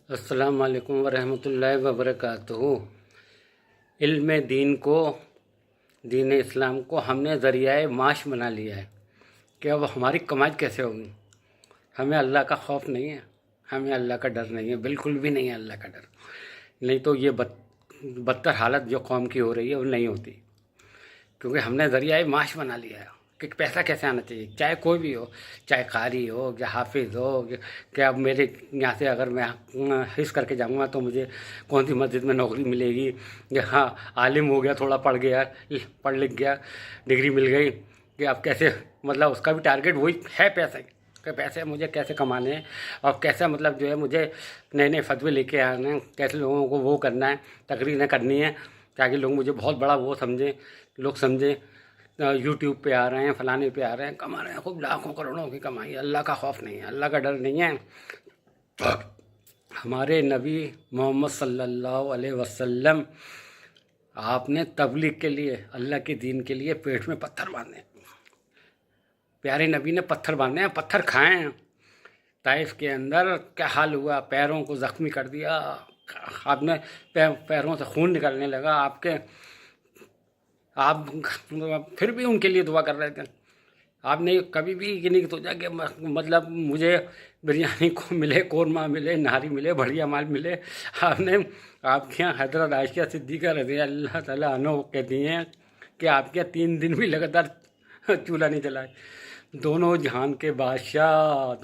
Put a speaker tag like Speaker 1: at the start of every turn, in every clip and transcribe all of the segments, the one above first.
Speaker 1: السلام علیکم ورحمۃ اللہ وبرکاتہ۔ علم دین کو، دین اسلام کو ہم نے ذریعہ معاش بنا لیا ہے کہ اب ہماری کمائی کیسے ہوگی۔ ہمیں اللہ کا خوف نہیں ہے، ہمیں اللہ کا ڈر نہیں ہے، بالکل بھی نہیں ہے اللہ کا ڈر، نہیں تو یہ بدتر حالت جو قوم کی ہو رہی ہے وہ نہیں ہوتی، کیونکہ ہم نے ذریعہ معاش بنا لیا ہے کہ پیسہ کیسے آنا چاہیے، چاہے کوئی بھی ہو، چاہے قاری ہو یا حافظ ہو، کہ اب میرے یہاں سے اگر میں حفظ کر کے جاؤں گا تو مجھے کون سی مسجد میں نوکری ملے گی، یا ہاں عالم ہو گیا، تھوڑا پڑھ لکھ گیا، ڈگری مل گئی، کہ اب کیسے مطلب اس کا بھی ٹارگیٹ وہی ہے پیسے، کہ پیسے مجھے کیسے کمانے ہیں اور کیسے مطلب جو ہے مجھے نئے نئے فتوے لے کے آنے ہیں، کیسے لوگوں کو وہ کرنا ہے، تقریریں کرنی ہے تاکہ لوگ مجھے بہت بڑا وہ سمجھیں، لوگ سمجھیں یوٹیوب پہ آ رہے ہیں، فلانے پہ آ رہے ہیں، کما رہے ہیں خوب لاکھوں کروڑوں کی کمائی، اللہ کا خوف نہیں ہے، اللہ کا ڈر نہیں ہے۔ ہمارے نبی محمد صلی اللہ علیہ وسلم آپ نے تبلیغ کے لیے، اللہ کے دین کے لیے پیٹ میں پتھر باندھے، پیارے نبی نے پتھر باندھے ہیں، پتھر کھائے ہیں۔ طائف کے اندر کیا حال ہوا، پیروں کو زخمی کر دیا، آپ نے پیروں سے خون نکلنے لگا آپ پھر بھی ان کے لیے دعا کر رہے تھے۔ آپ نے کبھی بھی یہ نہیں سوچا کہ مطلب مجھے بریانی کو ملے، قورمہ ملے، نہاری ملے، بڑھیا مال ملے۔ آپ کے یہاں حضرت عائشہ صدیقہ رضی اللہ تعالیٰ عنہ کہتی ہیں کہ آپ کے 3 دن بھی لگاتار چولہا نہیں جلائے، دونوں جہان کے بادشاہ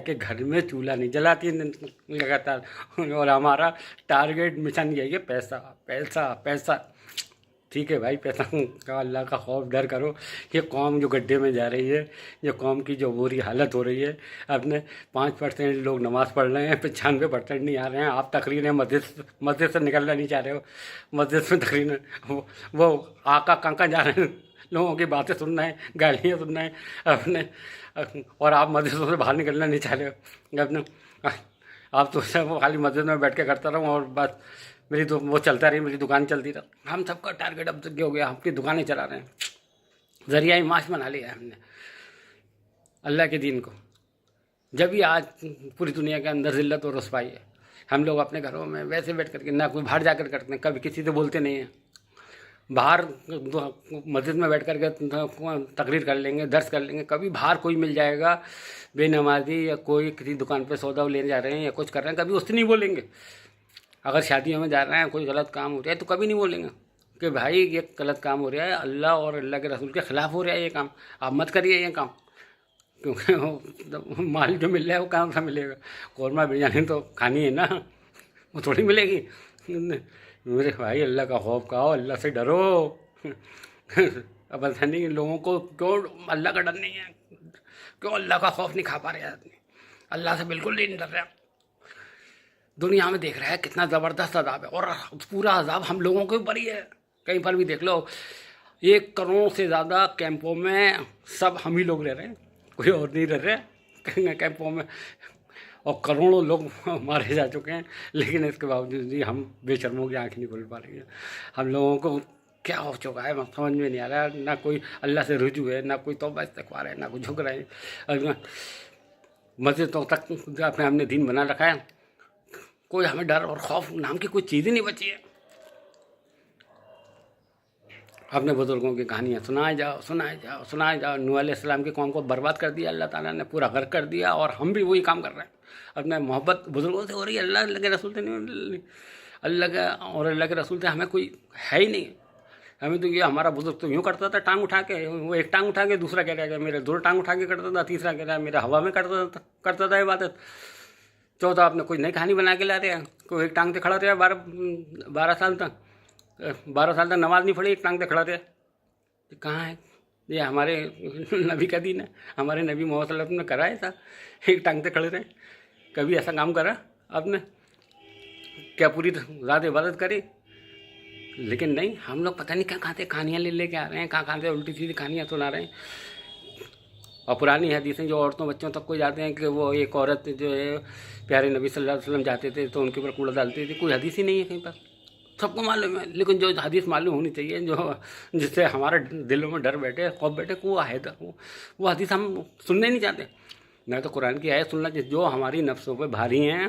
Speaker 1: کے گھر میں چولہا نہیں جلا 3 دن لگاتار، اور ہمارا ٹارگیٹ مشن یہی ہے، پیسہ پیسہ پیسہ۔ ٹھیک ہے بھائی، پیسہ کا اللہ کا خوف ڈر کرو۔ یہ قوم جو گڈھے میں جا رہی ہے، یہ قوم کی جو بری حالت ہو رہی ہے، اپنے 5% لوگ نماز پڑھ رہے ہیں، 95% نہیں آ رہے ہیں۔ آپ تقریریں مسجد سے نکلنا نہیں چاہ رہے ہو، مسجد میں تقریریں وہ آقا کہاں جا رہے ہیں، لوگوں کی باتیں سننا ہے، گالیاں سننا ہے اپنے، اور آپ مسجدوں سے باہر نکلنا نہیں چاہ رہے ہو اپنے۔ آپ تو وہ خالی مسجد میں بیٹھ کے کرتا رہوں اور بس میری تو وہ چلتا رہی، میری دکان چلتی رہا۔ ہم سب کا ٹارگیٹ اب تک ہو گیا، ہم کی دکانیں چلا رہے ہیں، ذریعہ معاش بنا لیا ہے ہم نے اللہ کے دین کو۔ جب ہی آج پوری دنیا کے اندر ذلت اور رسوائی ہے، ہم لوگ اپنے گھروں میں ویسے بیٹھ کر کے، نہ کوئی باہر جا کر کرتے ہیں، کبھی کسی سے بولتے نہیں ہیں، باہر مسجد میں بیٹھ کر کے تقریر کر لیں گے، درس کر لیں گے، کبھی باہر کوئی مل جائے گا بے نمازی یا کوئی کسی دکان پہ سودا لینے جا رہے ہیں یا کچھ کر رہے ہیں، کبھی اس سے نہیں بولیں گے۔ اگر شادیوں میں جا رہے ہیں، کوئی غلط کام ہو رہا ہے تو کبھی نہیں بولیں گے کہ بھائی یہ غلط کام ہو رہا ہے، اللہ اور اللہ کے رسول کے خلاف ہو رہا ہے یہ کام، آپ مت کریے یہ کام، کیونکہ مال جو مل رہا ہے وہ کہاں سے ملے گا، قورمہ بریانی تو کھانی ہے نا، وہ تھوڑی ملے گی۔ میرے بھائی اللہ کا خوف کھاؤ، اللہ سے ڈرو۔ اب ایسا نہیں، لوگوں کو کیوں اللہ کا ڈر نہیں ہے، کیوں اللہ کا خوف نہیں کھا پا رہے آدمی، اللہ سے بالکل نہیں ڈر رہا۔ دنیا میں دیکھ رہا ہے کتنا زبردست عذاب ہے، اور پورا عذاب ہم لوگوں کے اوپر ہی ہے۔ کہیں پر بھی دیکھ لو، 1 کروڑ سے زیادہ کیمپوں میں سب ہم ہی لوگ رہ رہے ہیں، کوئی اور نہیں رہ رہے کیمپوں میں، اور کروڑوں لوگ مارے جا چکے ہیں، لیکن اس کے باوجود بھی ہم بے شرموں کی آنکھ نہیں کھول پا رہی ہیں۔ ہم لوگوں کو کیا ہو چکا ہے سمجھ میں نہیں آ رہا ہے، نہ کوئی اللہ سے رجوع ہے، نہ کوئی توبہ استغفار ہے، نہ کوئی جھک رہا ہے۔ مسجدوں تک اپنے ہم نے دین بنا رکھا ہے، کوئی ہمیں ڈر اور خوف نام کی کوئی چیز ہی نہیں بچی ہے۔ اپنے بزرگوں کی کہانیاں سنائے جاؤ۔ نوح علیہ السلام کی قوم کو برباد کر دیا اللہ تعالیٰ نے، پورا غرق کر دیا، اور ہم بھی وہی کام کر رہے ہیں۔ اپنے محبت بزرگوں سے ہو رہی ہے، اللہ کے رسول سے نہیں، اللہ کے رسول سے ہمیں کوئی ہے ہی نہیں۔ ہمیں تو یہ ہمارا بزرگ تو یوں کرتا تھا، ٹانگ اٹھا کے، وہ ایک ٹانگ اٹھا کے، دوسرا کہہ رہا ہے میرے 2 ٹانگ اٹھا کے کرتا تھا، تیسرا کہہ رہا ہے میرا ہوا میں کرتا تھا عبادت، چوتھا آپ نے کوئی نئی کہانی بنا کے لا رہے ہیں، کوئی ایک ٹانگ سے کھڑا رہا 12 سال تک نماز نہیں پڑھی، ایک ٹانگ سے کھڑا رہا، کہاں ہے یہ؟ ہمارے نبی کا دین ہے، ہمارے نبی محمد صلی اللہ علیہ وسلم نے کرا ہے ایسا، ایک ٹانگ سے کھڑے رہے؟ کبھی ایسا کام کرا آپ نے؟ کیا پوری رات عبادت کری؟ لیکن نہیں، ہم لوگ پتہ نہیں کہاں سے کہانیاں لے کے آ رہے ہیں، کہاں سے الٹی سیدھی کہانیاں سنا رہے ہیں۔ اور پرانی حدیثیں جو عورتوں بچوں تک کو جاتے ہیں کہ وہ ایک عورت جو ہے پیارے نبی صلی اللہ علیہ وسلم جاتے تھے تو ان کے اوپر کوڑا ڈالتے تھے، کوئی حدیث ہی نہیں ہے کہیں پر، سب کو معلوم ہے، لیکن جو حدیث معلوم ہونی چاہیے، جس سے ہمارے دلوں میں ڈر بیٹھے، خوف بیٹھے، وہ حدیث ہم سننے نہیں چاہتے۔ میں تو قرآن کی آیت سننا، جو ہماری نفسوں پہ بھاری ہیں